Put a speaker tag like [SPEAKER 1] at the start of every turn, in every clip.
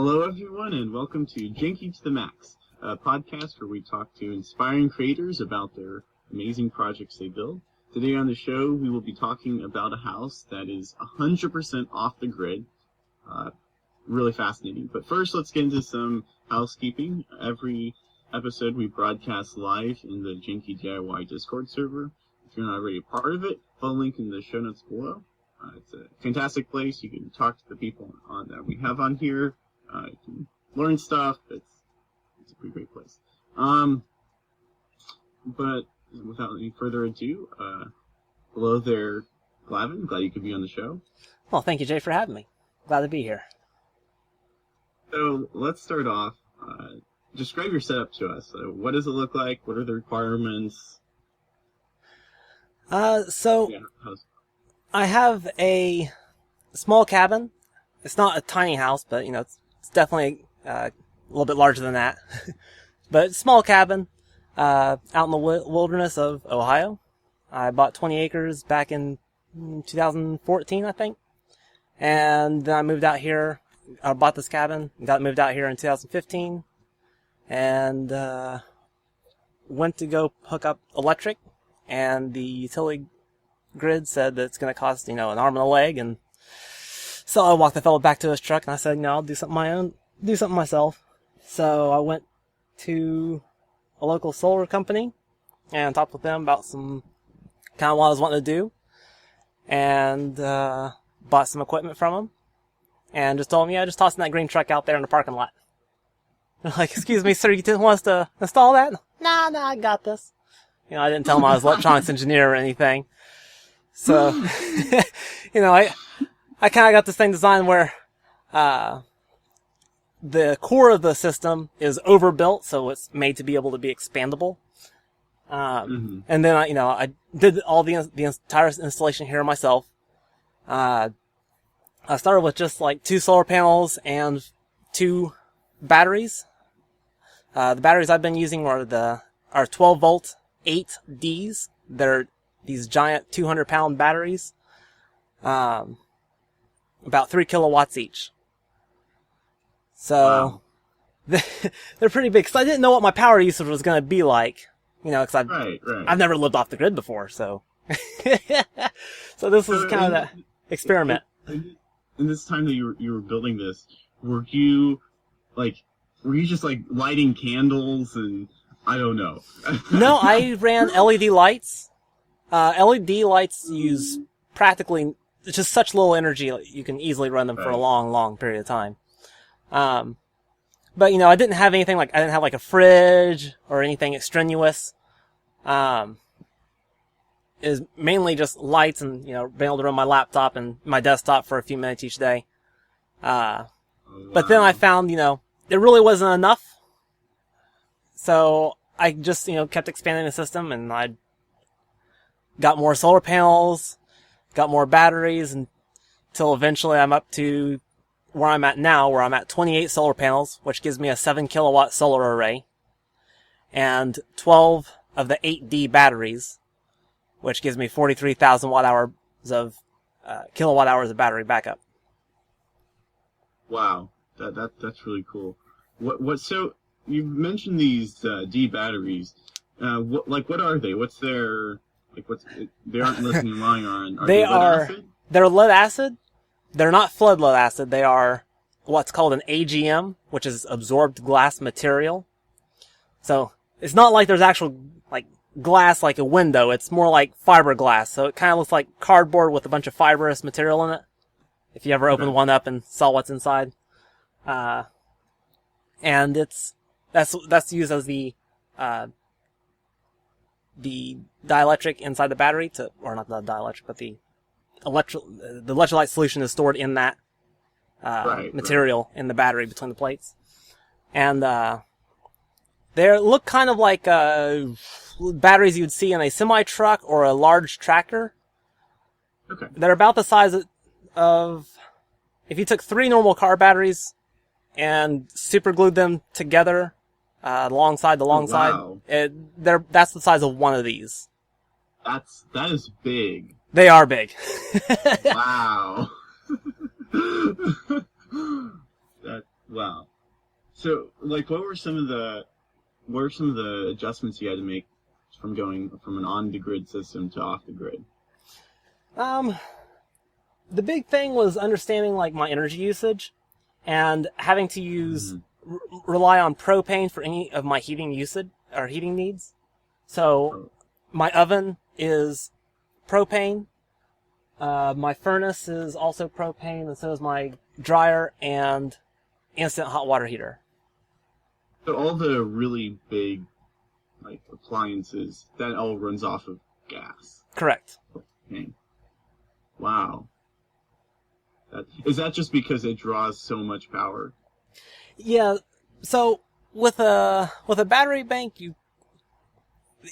[SPEAKER 1] Hello, everyone, and welcome to Jaynky to the Max, a podcast where we talk to inspiring creators about their amazing projects they build. Today on the show, we will be talking about a house that is 100% off the grid. Really fascinating. But first, let's get into some housekeeping. Every episode we broadcast live in the Jaynky DIY Discord server. If you're not already a part of it, follow the link in the show notes below. It's a fantastic place. You can talk to the people that we have on here. You can learn stuff. It's a pretty great place. But without any further ado, hello there, Glavin. Glad you could be on the show.
[SPEAKER 2] Well, thank you, Jay, for having me. Glad to be here.
[SPEAKER 1] So let's start off. Describe your setup to us. What does it look like? What are the requirements?
[SPEAKER 2] I have a small cabin. It's not a tiny house, but, it's definitely a little bit larger than that. But it's a small cabin out in the wilderness of Ohio. I bought 20 acres back in 2014, I think. And then I moved out here. I bought this cabin, moved out here in 2015, and went to go hook up electric, and the utility grid said that it's going to cost, an arm and a leg, and so I walked the fellow back to his truck, and I said, I'll do something myself. So I went to a local solar company and talked with them about some kind of what I was wanting to do, and bought some equipment from them. And just told me, just tossing that green truck out there in the parking lot. They're like, excuse me, sir, you didn't want us to install that? Nah, I got this. I didn't tell them I was an electronics engineer or anything. So, I kind of got this thing designed where, the core of the system is overbuilt, so it's made to be able to be expandable. And then I did all the entire installation here myself. I started with just like 2 solar panels and 2 batteries. The batteries I've been using are 12 volt 8Ds. They're these giant 200-pound batteries, about 3 kilowatts each. So wow. They're pretty big. Because I didn't know what my power usage was going to be like, because I've never lived off the grid before. So, so this was kind of that experiment.
[SPEAKER 1] In this time that you were building this, were you just lighting candles and I don't know?
[SPEAKER 2] No, I ran LED lights. LED lights use practically just such little energy you can easily run them for a long, long period of time. But I didn't have anything I didn't have a fridge or anything extraneous. Is mainly just lights and, being able to run my laptop and my desktop for a few minutes each day. But then I found, it really wasn't enough. So I just, kept expanding the system, and I got more solar panels, got more batteries, until eventually I'm up to where I'm at now, where I'm at 28 solar panels, which gives me a 7 kilowatt solar array, and 12 of the 8D batteries, which gives me 43,000 kilowatt hours of battery backup.
[SPEAKER 1] Wow, that's really cool. So you mentioned these D batteries. What are they? What's their they aren't lithium ion. Are they lead acid?
[SPEAKER 2] They're lead acid. They're not flood lead acid. They are what's called an AGM, which is absorbed glass material. So it's not like there's actual glass like a window. It's more like fiberglass, so it kind of looks like cardboard with a bunch of fibrous material in it. If you ever opened one up and saw what's inside, and that's used as the dielectric inside the battery or not the dielectric, but the electrolyte solution is stored in that material in the battery between the plates, and they look kind of like batteries you'd see in a semi-truck or a large tractor.
[SPEAKER 1] Okay.
[SPEAKER 2] They're about the size of if you took 3 normal car batteries and super glued them together alongside.
[SPEAKER 1] Wow.
[SPEAKER 2] That's the size of one of these.
[SPEAKER 1] That is big.
[SPEAKER 2] They are big.
[SPEAKER 1] Wow. Wow. So, like, what were some of the adjustments you had to make from going from an on-the-grid system to off-the-grid?
[SPEAKER 2] The big thing was understanding like my energy usage and having to use rely on propane for any of my heating usage or heating needs. So my oven is propane. My furnace is also propane, and so is my dryer and instant hot water heater.
[SPEAKER 1] So all the really big, like, appliances, that all runs off of gas.
[SPEAKER 2] Correct.
[SPEAKER 1] Okay. Wow. Is that just because it draws so much power?
[SPEAKER 2] Yeah. So with a battery bank,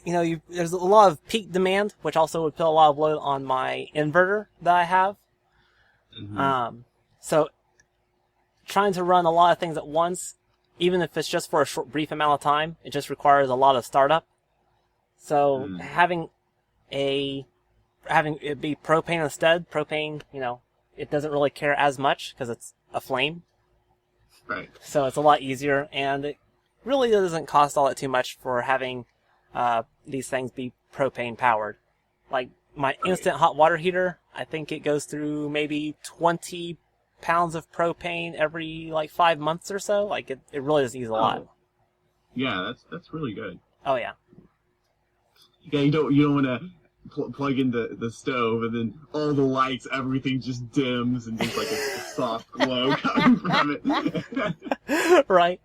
[SPEAKER 2] there's a lot of peak demand, which also would put a lot of load on my inverter that I have.
[SPEAKER 1] Mm-hmm.
[SPEAKER 2] So trying to run a lot of things at once, even if it's just for a brief amount of time, it just requires a lot of startup. So having it be propane instead, it doesn't really care as much because it's a flame.
[SPEAKER 1] Right.
[SPEAKER 2] So it's a lot easier, and it really doesn't cost all that too much for having these things be propane powered. Like my instant hot water heater, I think it goes through maybe 20 pounds of propane every like 5 months or so. Like it really doesn't use a lot.
[SPEAKER 1] Yeah, that's really good.
[SPEAKER 2] Oh yeah.
[SPEAKER 1] Yeah, you don't want to plug in the stove and then all the lights, everything just dims and there's like a soft glow coming from it.
[SPEAKER 2] Right.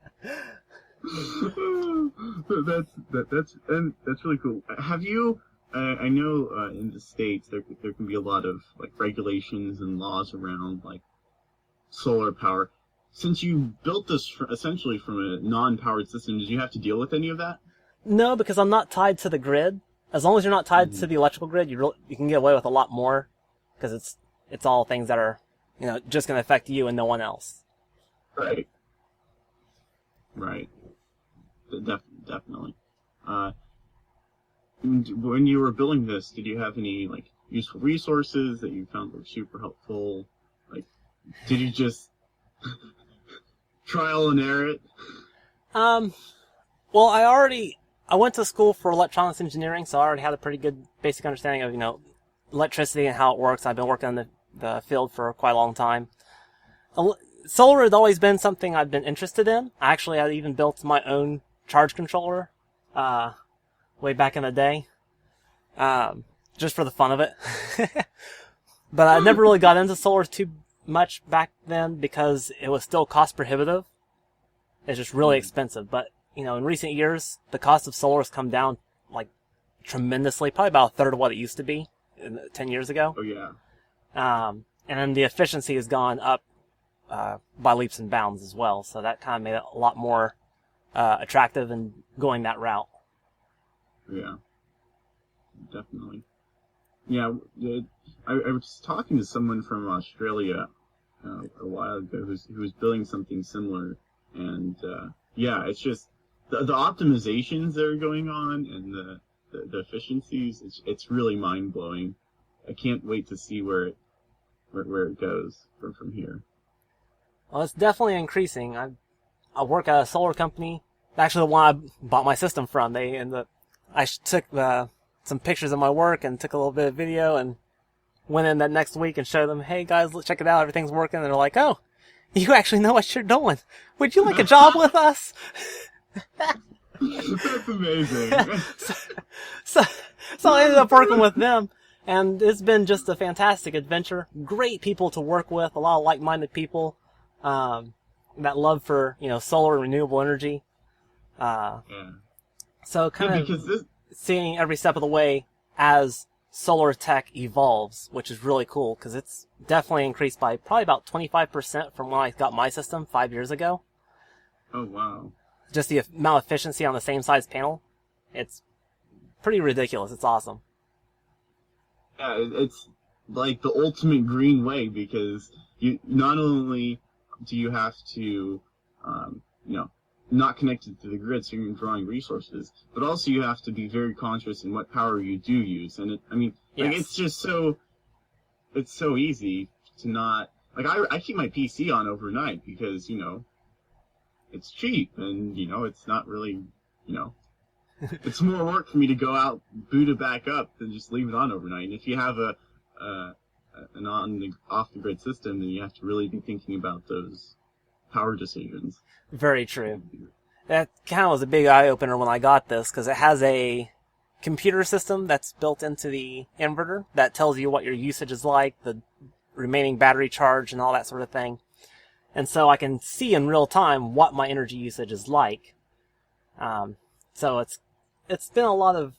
[SPEAKER 1] That's really cool. Have you? I know in the States there can be a lot of like regulations and laws around like solar power. Since you built this essentially from a non-powered system, did you have to deal with any of that?
[SPEAKER 2] No, because I'm not tied to the grid. As long as you're not tied to the electrical grid, you can get away with a lot more, because it's all things that are, just going to affect you and no one else.
[SPEAKER 1] Right. Right. Definitely. When you were building this, did you have any like useful resources that you found were super helpful? Like, did you just trial and error it?
[SPEAKER 2] Well, I went to school for electronics engineering, so I already had a pretty good basic understanding of, electricity and how it works. I've been working in the field for quite a long time. Solar had always been something I'd been interested in. I actually had even built my own charge controller, way back in the day, just for the fun of it. But I never really got into solar too much back then because it was still cost prohibitive. It's just really expensive, but in recent years, the cost of solar has come down like tremendously, probably about a third of what it used to be 10 years ago.
[SPEAKER 1] Oh yeah.
[SPEAKER 2] And then the efficiency has gone up by leaps and bounds as well, so that kind of made it a lot more attractive in going that route.
[SPEAKER 1] Yeah, definitely. Yeah, I was talking to someone from Australia a while ago who was building something similar, and yeah, it's just the optimizations that are going on and the efficiencies. It's really mind blowing. I can't wait to see where it goes from here.
[SPEAKER 2] Well, it's definitely increasing. I work at a solar company. Actually, the one I bought my system from. I took some pictures of my work and took a little bit of video and went in that next week and showed them, hey guys, let's check it out. Everything's working. And they're like, oh, you actually know what you're doing. Would you like a job with us?
[SPEAKER 1] That's amazing.
[SPEAKER 2] So I ended up working with them, and it's been just a fantastic adventure. Great people to work with, a lot of like-minded people that love for solar and renewable energy.
[SPEAKER 1] Yeah.
[SPEAKER 2] So kind of seeing every step of the way as solar tech evolves, which is really cool because it's definitely increased by probably about 25% from when I got my system 5 years ago.
[SPEAKER 1] Oh wow.
[SPEAKER 2] Just the amount of efficiency on the same size panel, it's pretty ridiculous. It's awesome.
[SPEAKER 1] Yeah, it's like the ultimate green way because you not only do you have to, not connected to the grid, so you're drawing resources, but also you have to be very conscious in what power you do use. And it's just it's so easy to not, like, I keep my PC on overnight because, it's cheap, and it's not really, it's more work for me to go out, boot it back up, than just leave it on overnight. And if you have an off the grid system, then you have to really be thinking about those power decisions.
[SPEAKER 2] Very true. That kind of was a big eye opener when I got this, because it has a computer system that's built into the inverter that tells you what your usage is like, the remaining battery charge, and all that sort of thing. And so I can see in real time what my energy usage is like. So it's been a lot of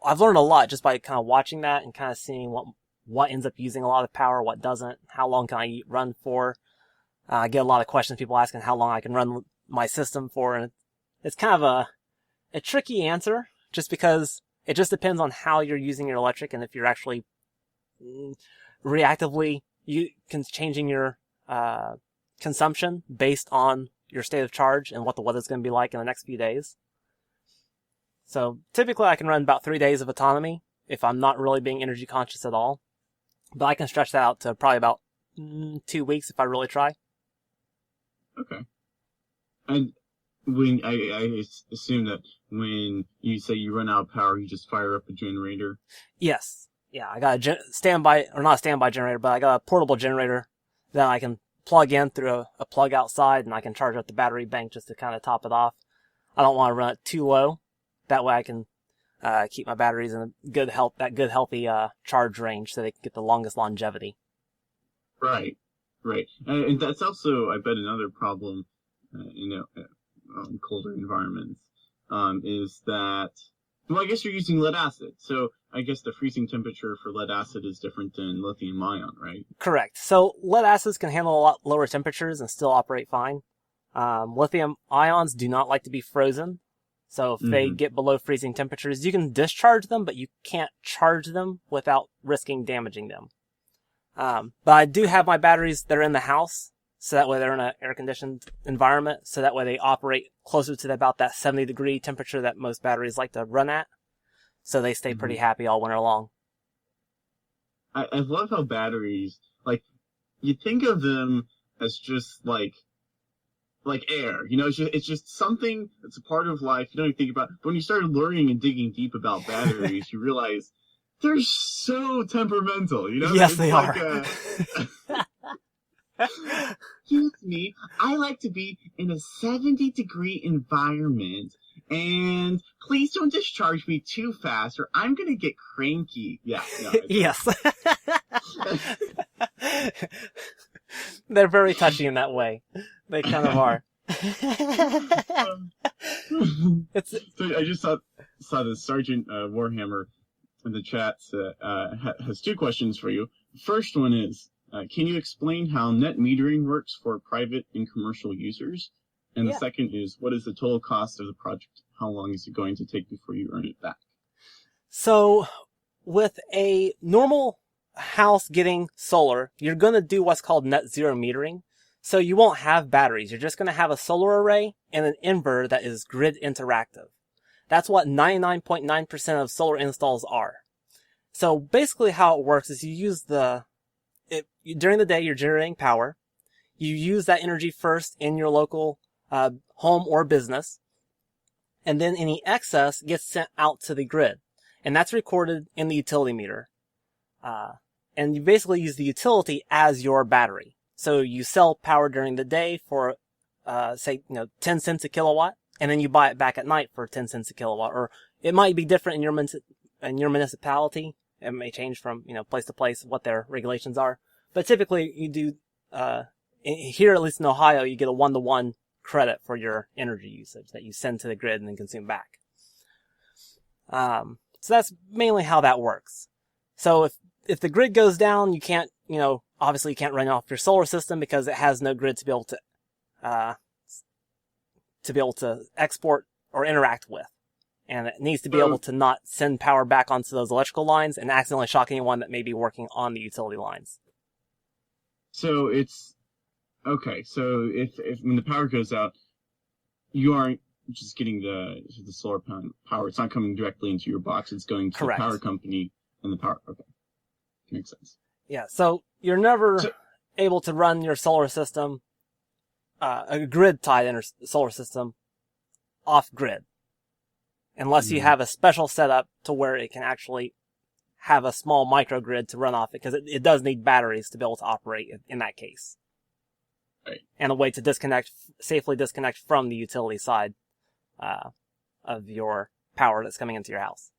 [SPEAKER 2] I've learned a lot just by kind of watching that and kind of seeing what ends up using a lot of power, what doesn't, how long can I run for. I get a lot of questions, people asking how long I can run my system for, and it's kind of a tricky answer, just because it just depends on how you're using your electric, and if you're actually reactively changing your consumption based on your state of charge and what the weather's going to be like in the next few days. So typically I can run about 3 days of autonomy if I'm not really being energy conscious at all, but I can stretch that out to probably about 2 weeks if I really try.
[SPEAKER 1] Okay. And when I assume that when you say you run out of power, you just fire up a generator?
[SPEAKER 2] Yes. Yeah, I got a not a standby generator, but I got a portable generator that I can plug in through a plug outside, and I can charge up the battery bank just to kind of top it off. I don't want to run it too low. That way I can keep my batteries in a good healthy charge range so they can get the longest longevity.
[SPEAKER 1] Right. And that's also, I bet, another problem, colder environments, is that, well, I guess you're using lead acid. So I guess the freezing temperature for lead acid is different than lithium ion, right?
[SPEAKER 2] Correct. So lead acids can handle a lot lower temperatures and still operate fine. Lithium ions do not like to be frozen. So if they get below freezing temperatures, you can discharge them, but you can't charge them without risking damaging them. But I do have my batteries that are in the house, so that way they're in an air-conditioned environment, so that way they operate closer to about that 70-degree temperature that most batteries like to run at, so they stay pretty happy all winter long.
[SPEAKER 1] I love how batteries, you think of them as just like air, it's just something that's a part of life. You don't even think about it. But when you started learning and digging deep about batteries, you realize they're so temperamental,
[SPEAKER 2] Yes, they are.
[SPEAKER 1] Excuse me, I like to be in a 70-degree environment, and please don't discharge me too fast, or I'm gonna get cranky. Yeah, no,
[SPEAKER 2] yes. They're very touchy in that way. They kind of are.
[SPEAKER 1] So I just saw that Sergeant Warhammer in the chat has two questions for you. First one is, can you explain how net metering works for private and commercial users? And the second is, what is the total cost of the project? How long is it going to take before you earn it back?
[SPEAKER 2] So with a normal house getting solar, you're going to do what's called net zero metering. So you won't have batteries. You're just going to have a solar array and an inverter that is grid interactive. That's what 99.9% of solar installs are. So basically how it works is you use during the day you're generating power. You use that energy first in your local home or business. And then any excess gets sent out to the grid. And that's recorded in the utility meter. And you basically use the utility as your battery. So you sell power during the day for, 10 cents a kilowatt, and then you buy it back at night for 10 cents a kilowatt. Or it might be different in your municipality. It may change from, place to place what their regulations are. But typically you do, here at least in Ohio, you get a 1-to-1 credit for your energy usage that you send to the grid and then consume back. So that's mainly how that works. So if the grid goes down, you can't, obviously you can't run off your solar system because it has no grid to be able to export or interact with. And it needs to be able to not send power back onto those electrical lines and accidentally shock anyone that may be working on the utility lines.
[SPEAKER 1] So it's okay. So if when the power goes out, you aren't just getting the solar power. It's not coming directly into your box. It's going to
[SPEAKER 2] Correct.
[SPEAKER 1] The power company and the power. Okay, makes sense.
[SPEAKER 2] Yeah. So you're never able to run your solar system a grid-tied solar system off-grid. Unless you have a special setup to where it can actually have a small microgrid to run off it, because it does need batteries to be able to operate in that case.
[SPEAKER 1] Right.
[SPEAKER 2] And a way to safely disconnect from the utility side of your power that's coming into your house.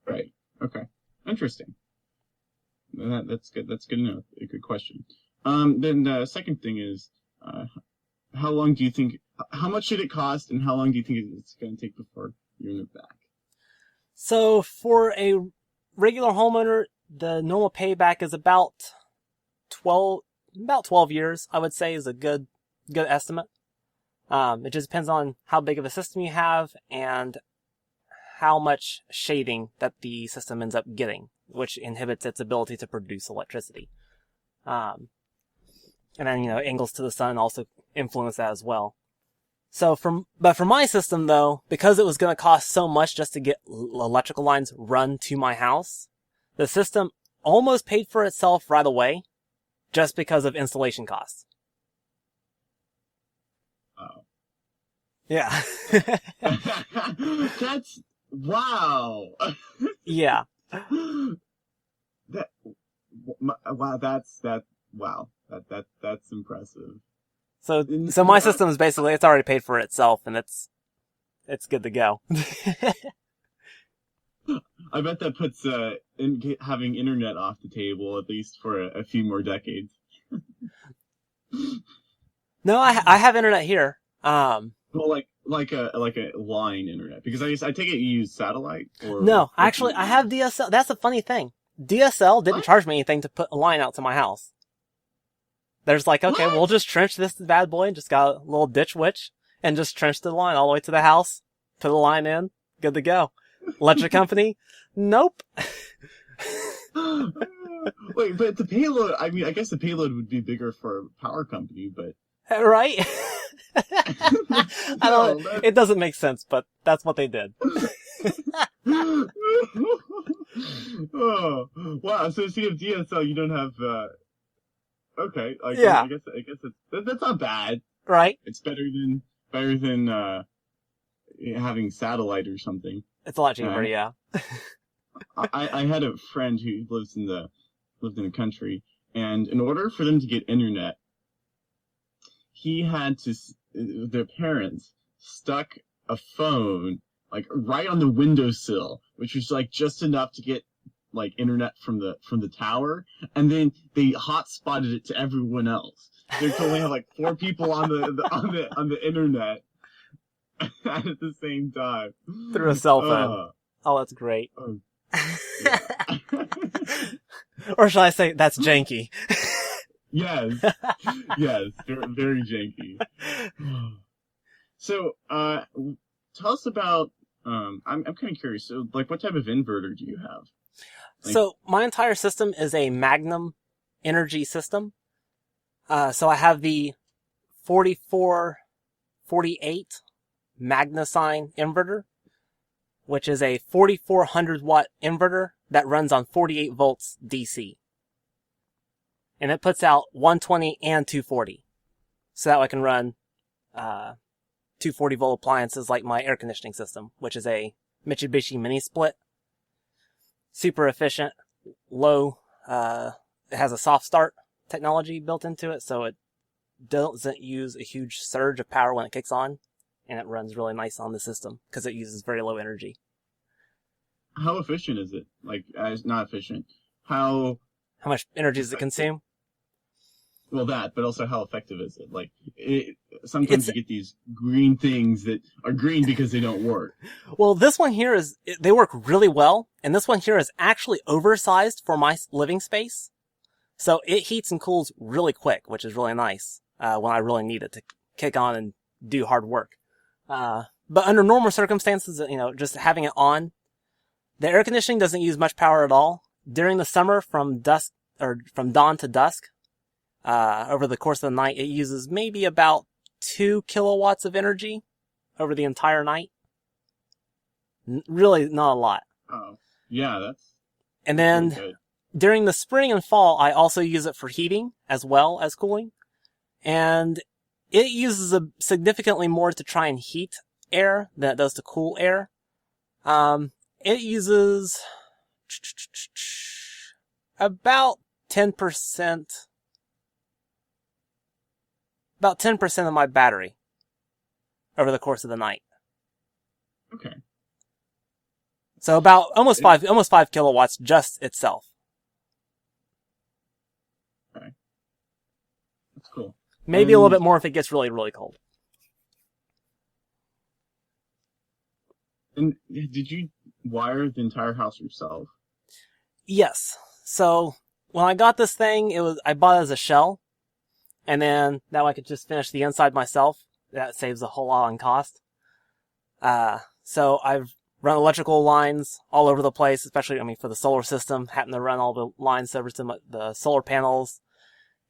[SPEAKER 1] Right. Okay. Interesting. That's good. That's good to know. A good question. Then the second thing is, how long do you think? How much should it cost, and how long do you think it's going to take before you're in it back?
[SPEAKER 2] So for a regular homeowner, the normal payback is about 12 years, I would say, is a good estimate. It just depends on how big of a system you have and how much shading that the system ends up getting, which inhibits its ability to produce electricity. And then, angles to the sun also influence that as well. But for my system though, because it was going to cost so much just to get electrical lines run to my house, the system almost paid for itself right away, just because of installation costs.
[SPEAKER 1] Oh.
[SPEAKER 2] Yeah.
[SPEAKER 1] That's wow.
[SPEAKER 2] Yeah.
[SPEAKER 1] That's impressive.
[SPEAKER 2] So my system is basically, it's already paid for itself, and it's good to go.
[SPEAKER 1] I bet that puts having internet off the table, at least for a few more decades.
[SPEAKER 2] No, I have internet here.
[SPEAKER 1] Well, like a line internet, because I take it you use satellite. Or
[SPEAKER 2] no, actually, I have DSL. That's a funny thing. DSL didn't charge me anything to put a line out to my house. There's okay, we'll just trench this bad boy, and just got a little ditch witch, and just trench the line all the way to the house, put the line in, good to go. Electric company? Nope.
[SPEAKER 1] Wait, but the payload, I mean, I guess the payload would be bigger for a power company, but...
[SPEAKER 2] Right? It doesn't make sense, but that's what they did.
[SPEAKER 1] Oh, wow, so if you have DSL, you don't have, okay,
[SPEAKER 2] yeah.
[SPEAKER 1] I guess that's not bad.
[SPEAKER 2] Right?
[SPEAKER 1] It's better than having satellite or something.
[SPEAKER 2] It's a lot cheaper, yeah.
[SPEAKER 1] I had a friend who lived in the country, and in order for them to get internet, their parents stuck a phone right on the windowsill, which was just enough to get internet from the tower, and then they hotspotted it to everyone else. They could only have 4 people on the internet at the same time
[SPEAKER 2] through a cell phone. Oh, that's great.
[SPEAKER 1] Yeah.
[SPEAKER 2] Or shall I say, that's janky.
[SPEAKER 1] Yes, very, very janky. So, tell us about. I'm kind of curious. So, what type of inverter do you have?
[SPEAKER 2] So, my entire system is a Magnum energy system. So I have the 4448 MagnaSign inverter, which is a 4400 watt inverter that runs on 48 volts DC. And it puts out 120 and 240. So that way I can run 240 volt appliances like my air conditioning system, which is a Mitsubishi mini split. Super efficient, low, it has a soft start technology built into it, so it doesn't use a huge surge of power when it kicks on, and it runs really nice on the system because it uses very low energy.
[SPEAKER 1] How efficient is it? Not efficient. How
[SPEAKER 2] much energy does it consume?
[SPEAKER 1] Well, but also how effective is it? Sometimes you get these green things that are green because they don't work.
[SPEAKER 2] Well, this one here they work really well, and this one here is actually oversized for my living space. So it heats and cools really quick, which is really nice, when I really need it to kick on and do hard work. But under normal circumstances, just having it on, the air conditioning doesn't use much power at all. During the summer, from dawn to dusk, over the course of the night, it uses maybe about 2 kilowatts of energy over the entire night. Really not a lot.
[SPEAKER 1] Oh, yeah, that's...
[SPEAKER 2] And then, during the spring and fall, I also use it for heating as well as cooling. and it uses significantly more to try and heat air than it does to cool air. It uses about 10%, of my battery over the course of the night.
[SPEAKER 1] Okay.
[SPEAKER 2] So about almost 5 kilowatts just itself.
[SPEAKER 1] Okay. That's cool.
[SPEAKER 2] Maybe a little bit more if it gets really, really cold.
[SPEAKER 1] And did you wire the entire house yourself?
[SPEAKER 2] Yes. So when I got this thing, I bought it as a shell, and then now I could just finish the inside myself. That saves a whole lot on cost. So I've run electrical lines all over the place, especially, for the solar system. Happen to run all the lines over to the solar panels,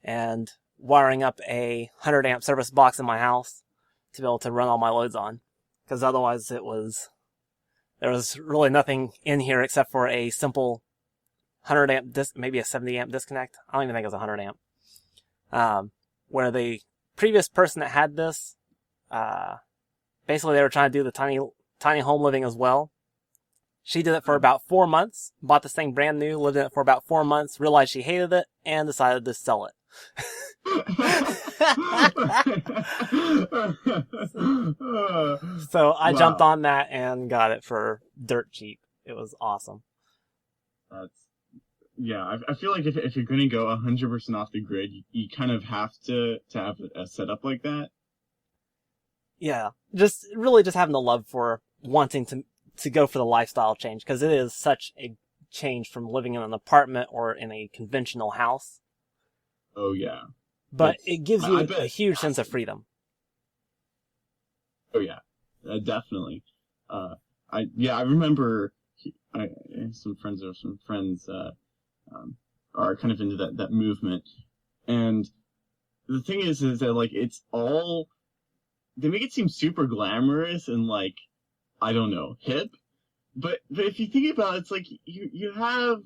[SPEAKER 2] and wiring up a 100 amp service box in my house to be able to run all my loads on. Because otherwise there was really nothing in here except for a simple 100 amp maybe a 70 amp disconnect. I don't even think it was 100 amp. Where the previous person that had this, basically they were trying to do the tiny home living as well. She did it for about 4 months, bought this thing brand new, lived in it for about 4 months, realized she hated it, and decided to sell it. So I jumped on that and got it for dirt cheap. It was awesome.
[SPEAKER 1] I feel like if you're going to go 100% off the grid, you kind of have to have a setup like that.
[SPEAKER 2] Yeah, just having the love for wanting to go for the lifestyle change, because it is such a change from living in an apartment or in a conventional house.
[SPEAKER 1] Oh yeah.
[SPEAKER 2] But it gives you a huge sense of freedom.
[SPEAKER 1] Oh yeah, definitely. I remember some friends are kind of into that movement, and the thing is that like it's all, they make it seem super glamorous and like, I don't know, hip, but if you think about it, it's like you have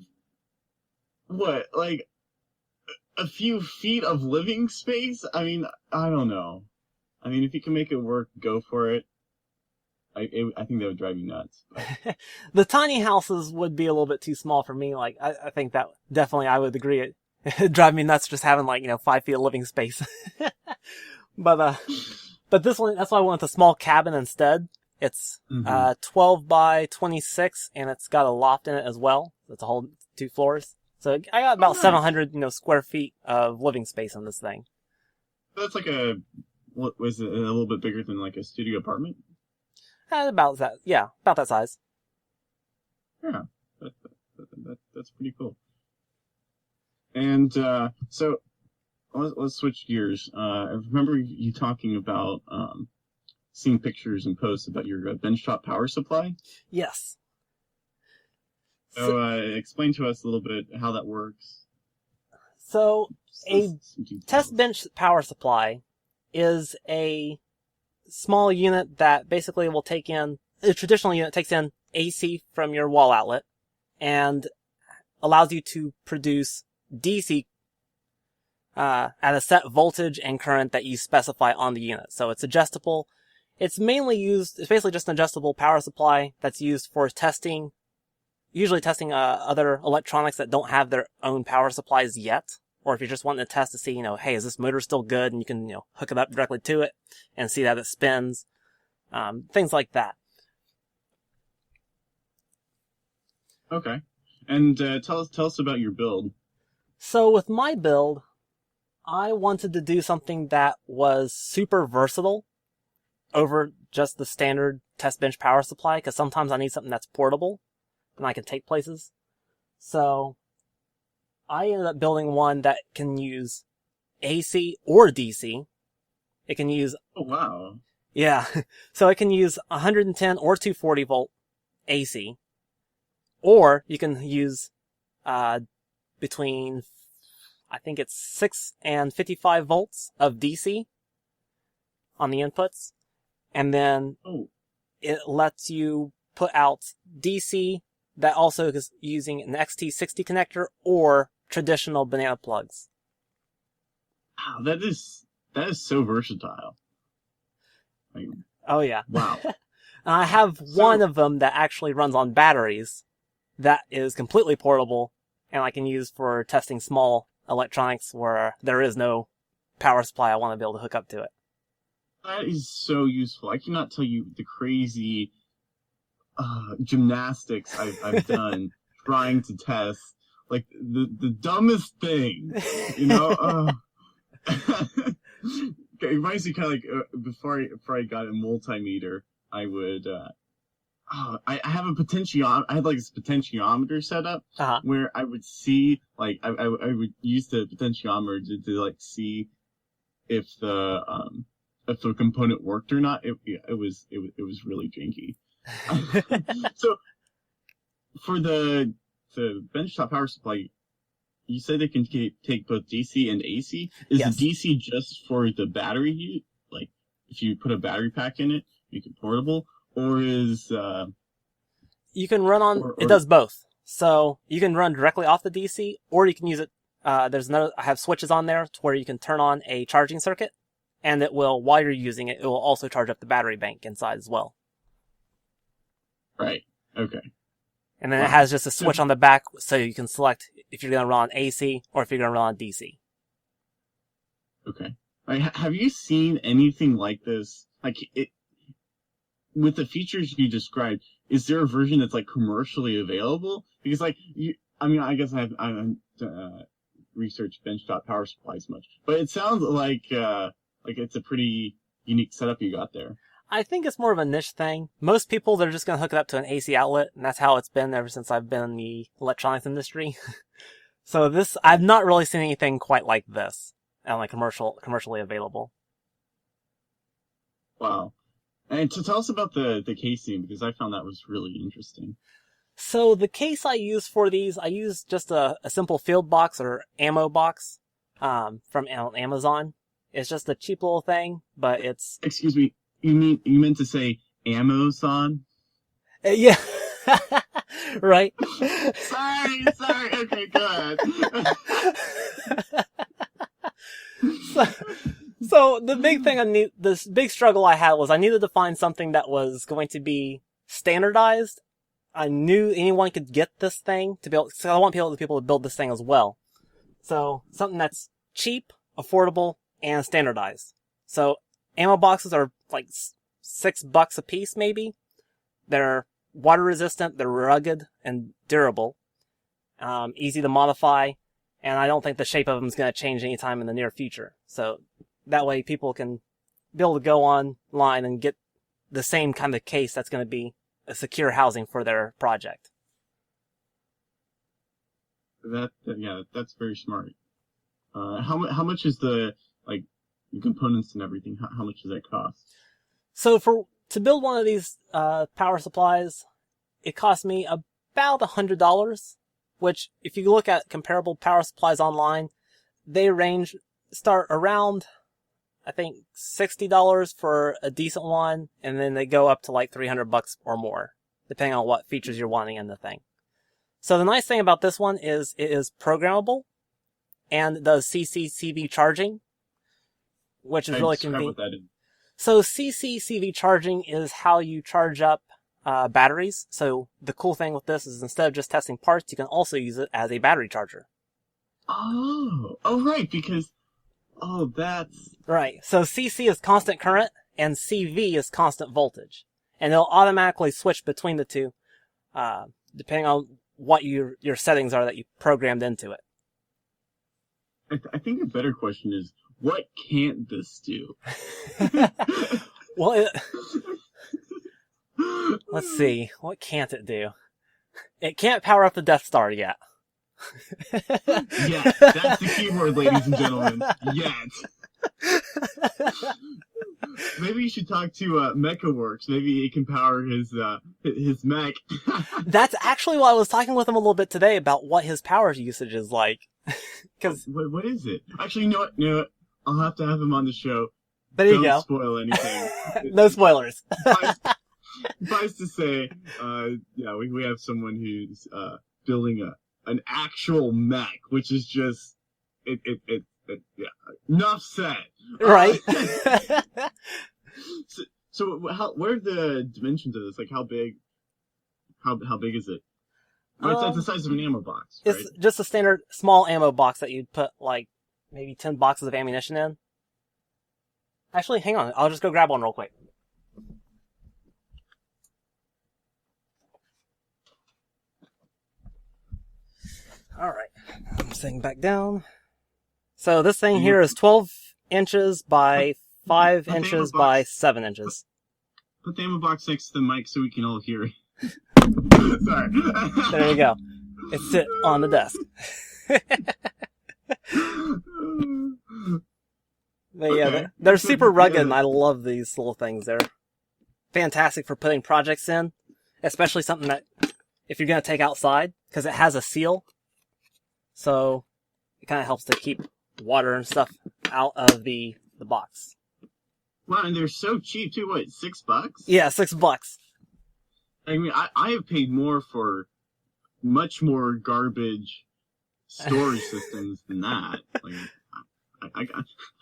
[SPEAKER 1] what, like a few feet of living space. I don't know. If you can make it work, go for it. I think that would drive you nuts.
[SPEAKER 2] The tiny houses would be a little bit too small for me. Like, I think that definitely I would agree. It'd drive me nuts just having 5 feet of living space. But this one, that's why I went with a small cabin instead. It's 12 by 26, and it's got a loft in it as well. It's a whole 2 floors. So I got about 700, square feet of living space on this thing.
[SPEAKER 1] That's like what was it, a little bit bigger than like a studio apartment?
[SPEAKER 2] About that, yeah, about that size.
[SPEAKER 1] Yeah, that's pretty cool. And so let's switch gears. I remember you talking about seeing pictures and posts about your benchtop power supply.
[SPEAKER 2] Yes.
[SPEAKER 1] So explain to us a little bit how that works.
[SPEAKER 2] So a test bench power supply is a small unit that basically will take in, a traditional unit takes in AC from your wall outlet and allows you to produce DC at a set voltage and current that you specify on the unit. So it's adjustable. It's basically just an adjustable power supply that's used for testing, usually testing other electronics that don't have their own power supplies yet. Or if you're just wanting to test to see, hey, is this motor still good? And you can, hook it up directly to it and see that it spins. Things like that.
[SPEAKER 1] Okay. And tell us about your build.
[SPEAKER 2] So with my build, I wanted to do something that was super versatile over just the standard test bench power supply, because sometimes I need something that's portable and I can take places. So I ended up building one that can use AC or DC. It can use...
[SPEAKER 1] Oh, wow.
[SPEAKER 2] Yeah. So it can use 110 or 240 volt AC. Or you can use between, I think it's 6 and 55 volts of DC on the inputs. And then it lets you put out DC that also is using an XT60 connector or traditional banana plugs.
[SPEAKER 1] Wow, that is That is so versatile. Like,
[SPEAKER 2] Oh yeah.
[SPEAKER 1] wow.
[SPEAKER 2] I have one of them that actually runs on batteries that is completely portable and I can use for testing small electronics where there is no power supply I want to be able to hook up to it.
[SPEAKER 1] That is so useful. I cannot tell you the crazy gymnastics I've done trying to test like the dumbest thing, you know. It reminds me kind of like before I got a multimeter, I would I have a potentiometer. I had like this potentiometer set up where I would see like I would use the potentiometer to like see if the component worked or not. It was really janky. So for the benchtop power supply, you said they can take both DC and AC. Is
[SPEAKER 2] Yes.
[SPEAKER 1] the DC just for the battery? Like if you put a battery pack in it, make it portable, or is
[SPEAKER 2] you can run on it does both. So you can run directly off the DC, or you can use it. I have switches on there to where you can turn on a charging circuit, and it will, while you're using it, it will also charge up the battery bank inside as well.
[SPEAKER 1] Right. Okay.
[SPEAKER 2] And then it has just a switch on the back, so you can select if you're going to run on AC or if you're going to run on DC.
[SPEAKER 1] Okay. Like, have you seen anything like this? Like it with the features you described. Is there a version that's like commercially available? Because like I guess I haven't researched benchtop power supplies much, but it sounds like it's a pretty unique setup you got there.
[SPEAKER 2] I think it's more of a niche thing. Most people, they're just going to hook it up to an AC outlet, and that's how it's been ever since I've been in the electronics industry. So I've not really seen anything quite like this, like commercially available.
[SPEAKER 1] Wow. And to tell us about the casing, because I found that was really interesting.
[SPEAKER 2] So the case I use for these, I use just a simple field box or ammo box from Amazon. It's just a cheap little thing, but it's...
[SPEAKER 1] Excuse me. You meant to say Amazon?
[SPEAKER 2] Yeah. Right.
[SPEAKER 1] Sorry. Okay, good.
[SPEAKER 2] So the big thing this big struggle I had was I needed to find something that was going to be standardized. I knew anyone could get this thing so I want people to build this thing as well. So something that's cheap, affordable, and standardized. So ammo boxes are like $6 a piece, maybe. They're water resistant, they're rugged and durable, easy to modify, and I don't think the shape of them is going to change anytime in the near future. So that way people can be able to go online and get the same kind of case that's going to be a secure housing for their project.
[SPEAKER 1] That's very smart. How much is the components and everything? How much does that cost?
[SPEAKER 2] So to build one of these power supplies, it cost me about $100, which if you look at comparable power supplies online, they start around, I think, $60 for a decent one, and then they go up to like $300 or more, depending on what features you're wanting in the thing. So the nice thing about this one is it is programmable and does CCCV charging, which is really convenient.
[SPEAKER 1] What that is.
[SPEAKER 2] So CCCV charging is how you charge up batteries. So the cool thing with this is instead of just testing parts, you can also use it as a battery charger.
[SPEAKER 1] Oh, right, because that's
[SPEAKER 2] right. So CC is constant current and CV is constant voltage, and it'll automatically switch between the two, depending on what your settings are that you programmed into it.
[SPEAKER 1] I think a better question is, what can't this do?
[SPEAKER 2] Well, let's see. What can't it do? It can't power up the Death Star yet.
[SPEAKER 1] Yes, that's the keyword, ladies and gentlemen. Yet. Maybe you should talk to MechaWorks. Maybe it can power his mech.
[SPEAKER 2] That's actually why I was talking with him a little bit today about what his power usage is like. Because
[SPEAKER 1] what is it? Actually, you know what? I'll have to have him on the show.
[SPEAKER 2] There you go.
[SPEAKER 1] Don't spoil anything.
[SPEAKER 2] No spoilers.
[SPEAKER 1] Suffice to say, we have someone who's building an actual mech, which is just Yeah. Enough said.
[SPEAKER 2] Right.
[SPEAKER 1] Where are the dimensions of this? Like, how big? How big is it? It's the size of an ammo box, right?
[SPEAKER 2] It's just a standard small ammo box that you'd put, like, maybe 10 boxes of ammunition in. Actually, hang on. I'll just go grab one real quick. Alright. I'm sitting back down. So this thing here is 12 inches by 5 inches by 7 inches.
[SPEAKER 1] Put the ammo box next to the mic so we can all hear it. Sorry.
[SPEAKER 2] There you go. It's sit on the desk. But yeah, they're super rugged, and I love these little things. They're fantastic for putting projects in, especially something that if you're going to take outside, because it has a seal. So it kind of helps to keep water and stuff out of the box.
[SPEAKER 1] Wow, and they're so cheap too. What, $6?
[SPEAKER 2] Yeah, $6.
[SPEAKER 1] I mean, I have paid more for much more garbage storage systems than that. Like,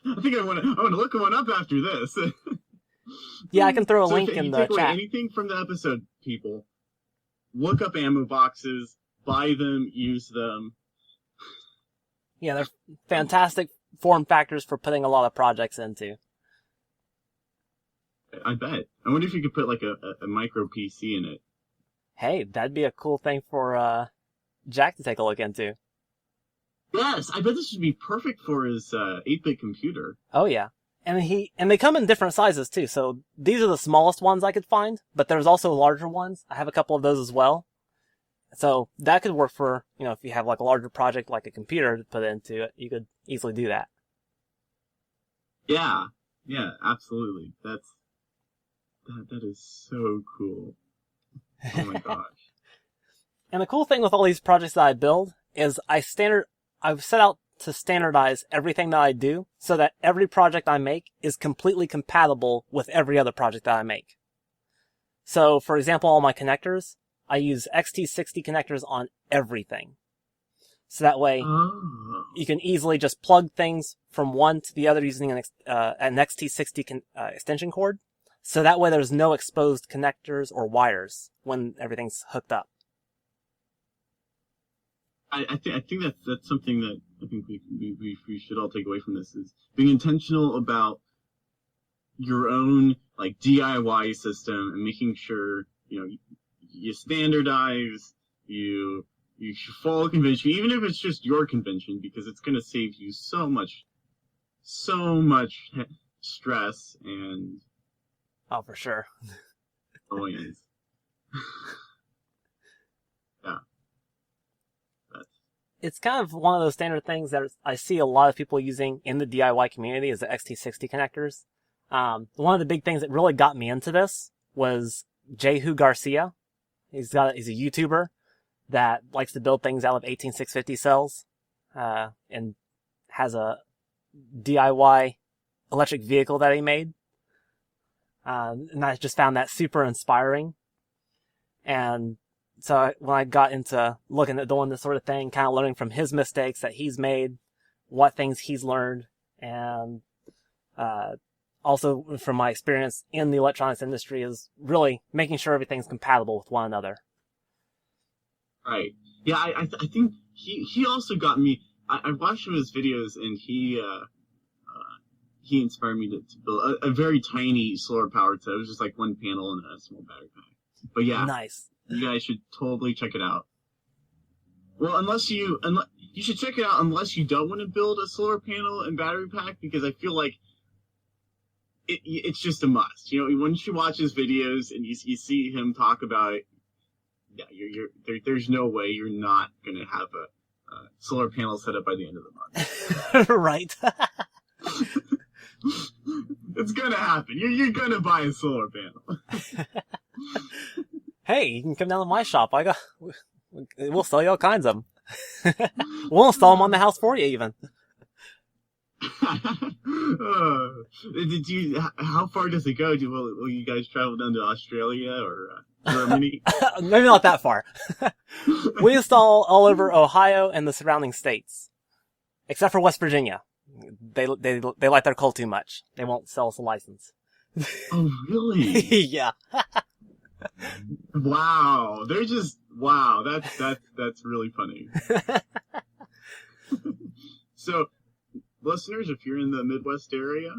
[SPEAKER 1] I think I want to look one up after this.
[SPEAKER 2] Yeah, I can throw a link
[SPEAKER 1] if
[SPEAKER 2] in
[SPEAKER 1] you
[SPEAKER 2] the
[SPEAKER 1] take away
[SPEAKER 2] chat.
[SPEAKER 1] anything from the episode, people, look up ammo boxes, buy them, use them.
[SPEAKER 2] Yeah, they're fantastic form factors for putting a lot of projects into.
[SPEAKER 1] I bet. I wonder if you could put like a micro PC in it.
[SPEAKER 2] Hey, that'd be a cool thing for Jack to take a look into.
[SPEAKER 1] Yes, I bet this would be perfect for his 8-bit computer.
[SPEAKER 2] Oh yeah. And they come in different sizes too, so these are the smallest ones I could find, but there's also larger ones. I have a couple of those as well. So that could work for, if you have like a larger project like a computer to put into it, you could easily do that.
[SPEAKER 1] Yeah, absolutely. That is so cool. Oh my gosh.
[SPEAKER 2] And the cool thing with all these projects that I build is I've set out to standardize everything that I do so that every project I make is completely compatible with every other project that I make. So, for example, all my connectors, I use XT60 connectors on everything. So that way, you can easily just plug things from one to the other using an XT60 extension cord. So that way there's no exposed connectors or wires when everything's hooked up.
[SPEAKER 1] I think that's something that I think we should all take away from this is being intentional about your own like DIY system and making sure you standardize, you follow convention, even if it's just your convention, because it's going to save you so much stress and
[SPEAKER 2] oh, for sure.
[SPEAKER 1] annoyance. Yeah.
[SPEAKER 2] It's kind of one of those standard things that I see a lot of people using in the DIY community is the XT60 connectors. One of the big things that really got me into this was Jehu Garcia. He's a YouTuber that likes to build things out of 18650 cells, and has a DIY electric vehicle that he made. And I just found that super inspiring. And so when I got into looking at doing this sort of thing, kind of learning from his mistakes that he's made, what things he's learned, and also from my experience in the electronics industry is really making sure everything's compatible with one another.
[SPEAKER 1] Right. Yeah, I think he also got me. I watched some of his videos, and he inspired me to build a very tiny solar powered set. It was just like one panel and a small battery pack. But yeah,
[SPEAKER 2] nice.
[SPEAKER 1] You guys should totally check it out. Well, you should check it out unless you don't want to build a solar panel and battery pack, because I feel like it's just a must. Once you watch his videos and you see him talk about it, yeah, there's no way you're not gonna have a solar panel set up by the end of the month.
[SPEAKER 2] Right.
[SPEAKER 1] It's gonna happen. You're gonna buy a solar panel.
[SPEAKER 2] Hey, you can come down to my shop. We'll sell you all kinds of them. We'll install them on the house for you, even.
[SPEAKER 1] How far does it go? Will you guys travel down to Australia or Germany?
[SPEAKER 2] Maybe not that far. We install all over Ohio and the surrounding states, except for West Virginia. They like their coal too much. They won't sell us a license.
[SPEAKER 1] Oh, really?
[SPEAKER 2] Yeah.
[SPEAKER 1] Wow. They're just wow. That's really funny. So, listeners, if you're in the Midwest area,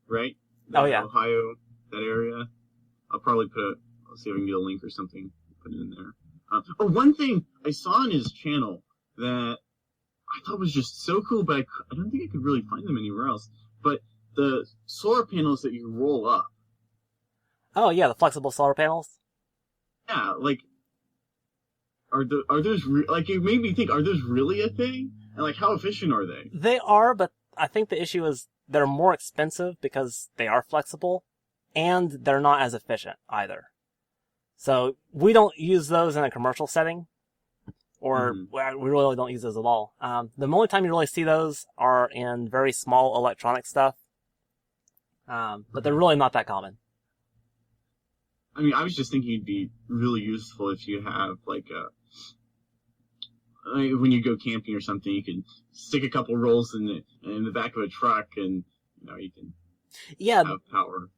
[SPEAKER 1] right?
[SPEAKER 2] Oh, yeah.
[SPEAKER 1] Ohio, that area. I'll probably I'll see if I can get a link or something. Put it in there. One thing I saw on his channel that I thought was just so cool, but I don't think I could really find them anywhere else. But the solar panels that you roll up.
[SPEAKER 2] Oh, yeah, the flexible solar panels.
[SPEAKER 1] Yeah, like, are those like, it made me think, are those really a thing? And like, how efficient are they?
[SPEAKER 2] They are, but I think the issue is they're more expensive because they are flexible, and they're not as efficient either. So we don't use those in a commercial setting, or we really don't use those at all. The only time you really see those are in very small electronic stuff, but they're really not that common.
[SPEAKER 1] I mean, I was just thinking it'd be really useful if you have like when you go camping or something, you can stick a couple rolls in the back of a truck, and you can have power.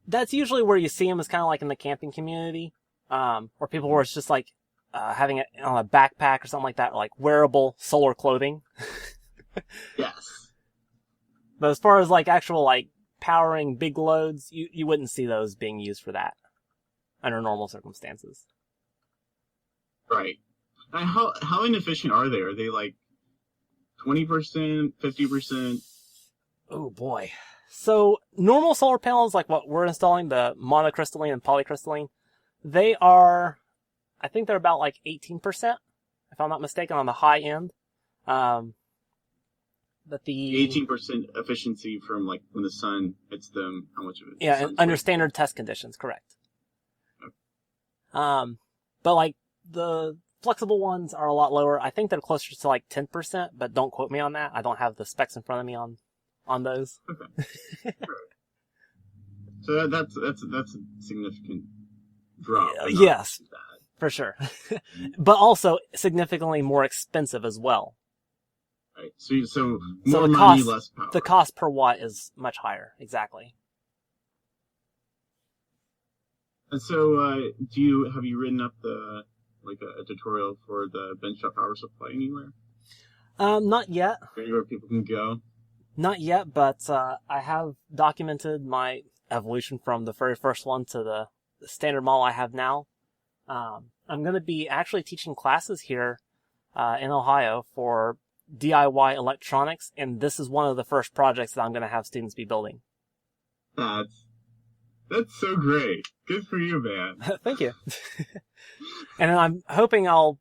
[SPEAKER 2] That's usually where you see them, is kind of like in the camping community, or people where it's just like having it on a backpack or something like that, like wearable solar clothing.
[SPEAKER 1] Yes.
[SPEAKER 2] But as far as like actual like powering big loads, you wouldn't see those being used for that under normal circumstances.
[SPEAKER 1] Right. And how inefficient are they? Are they like 20%, 50%?
[SPEAKER 2] Oh boy. So normal solar panels, like what we're installing, the monocrystalline and polycrystalline, they are, I think they're about like 18%, if I'm not mistaken, on the high end. But the
[SPEAKER 1] 18% efficiency from like when the sun hits them, how much of it?
[SPEAKER 2] Yeah, under standard test conditions, correct. Okay. But like the flexible ones are a lot lower. I think they're closer to like 10%, but don't quote me on that. I don't have the specs in front of me on those.
[SPEAKER 1] Okay. So that's a significant drop.
[SPEAKER 2] Yes, for sure. But also significantly more expensive as well.
[SPEAKER 1] Right. So more money, less power.
[SPEAKER 2] The cost per watt is much higher. Exactly.
[SPEAKER 1] And so, have you written up a tutorial for the benchtop power supply anywhere?
[SPEAKER 2] Not yet.
[SPEAKER 1] Anywhere people can go?
[SPEAKER 2] Not yet, but I have documented my evolution from the very first one to the standard model I have now. I'm going to be actually teaching classes here in Ohio for DIY electronics, and this is one of the first projects that I'm going to have students be building.
[SPEAKER 1] That's so great. Good for you, man.
[SPEAKER 2] Thank you. And then I'm hoping I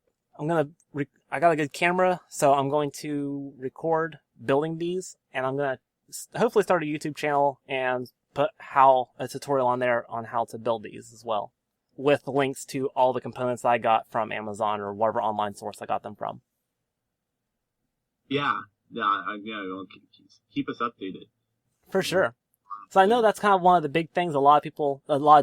[SPEAKER 2] got a good camera, so I'm going to record building these, and I'm going to hopefully start a YouTube channel and put a tutorial on there on how to build these as well, with links to all the components that I got from Amazon or whatever online source I got them from.
[SPEAKER 1] Yeah. Keep us updated.
[SPEAKER 2] For sure. So I know that's kind of one of the big things a lot of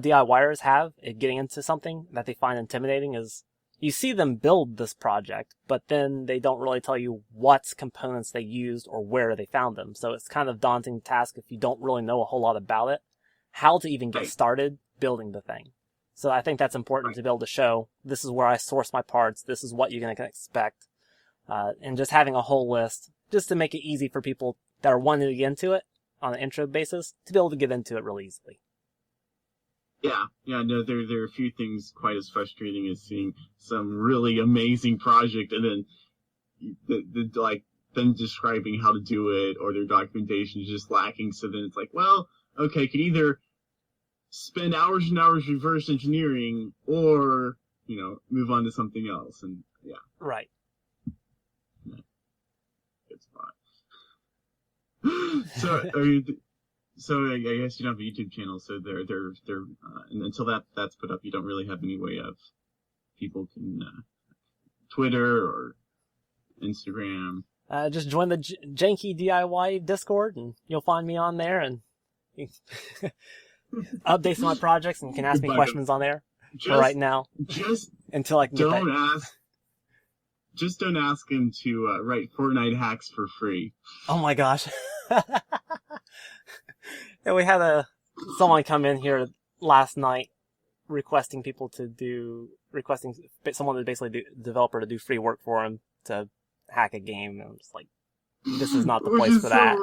[SPEAKER 2] DIYers have at getting into something that they find intimidating is you see them build this project, but then they don't really tell you what components they used or where they found them. So it's kind of a daunting task if you don't really know a whole lot about it, how to even get started building the thing. So I think that's important to be able to show, this is where I source my parts, this is what you're going to expect, and just having a whole list, just to make it easy for people that are wanting to get into it on an intro basis, to be able to get into it really easily.
[SPEAKER 1] Yeah, no, there are a few things quite as frustrating as seeing some really amazing project and then them describing how to do it, or their documentation is just lacking. So then it's like, well, okay, could either spend hours and hours reverse engineering, or move on to something else. And yeah,
[SPEAKER 2] right.
[SPEAKER 1] Yeah. Good spot. So I guess you don't have a YouTube channel, so they're and until that's put up, you don't really have any way of people can Twitter or Instagram.
[SPEAKER 2] Just join the Jaynky DIY Discord, and you'll find me on there, and updates on my projects, and can ask me questions on there. For right now,
[SPEAKER 1] just
[SPEAKER 2] until I can get that.
[SPEAKER 1] Just don't ask him to write Fortnite hacks for free.
[SPEAKER 2] Oh my gosh. Yeah, we had someone come in here last night requesting someone to basically developer to do free work for him to hack a game, and I'm just like, this is not the place for that.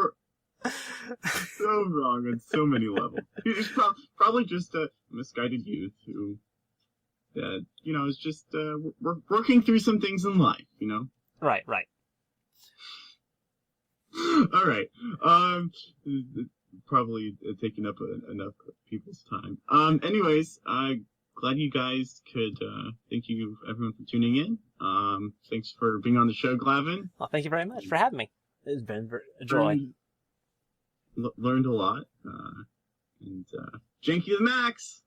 [SPEAKER 1] So wrong on so many levels. It's probably just a misguided youth who, is just working through some things in life,
[SPEAKER 2] Right.
[SPEAKER 1] All right. Probably taking up enough people's time. Anyways, glad you guys could. Thank you everyone for tuning in. Thanks for being on the show, Glavin.
[SPEAKER 2] Well, thank you very much for having me. It's been a joy.
[SPEAKER 1] Learned a lot. And Jaynky to the max.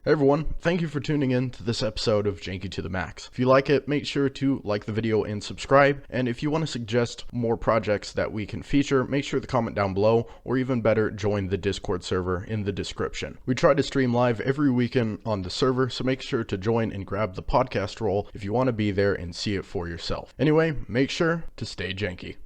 [SPEAKER 3] Hey everyone, thank you for tuning in to this episode of Jaynky to the Max. If you like it, make sure to like the video and subscribe. And if you want to suggest more projects that we can feature, make sure to comment down below, or even better, join the Discord server in the description. We try to stream live every weekend on the server, so make sure to join and grab the podcast role if you want to be there and see it for yourself. Anyway, make sure to stay janky.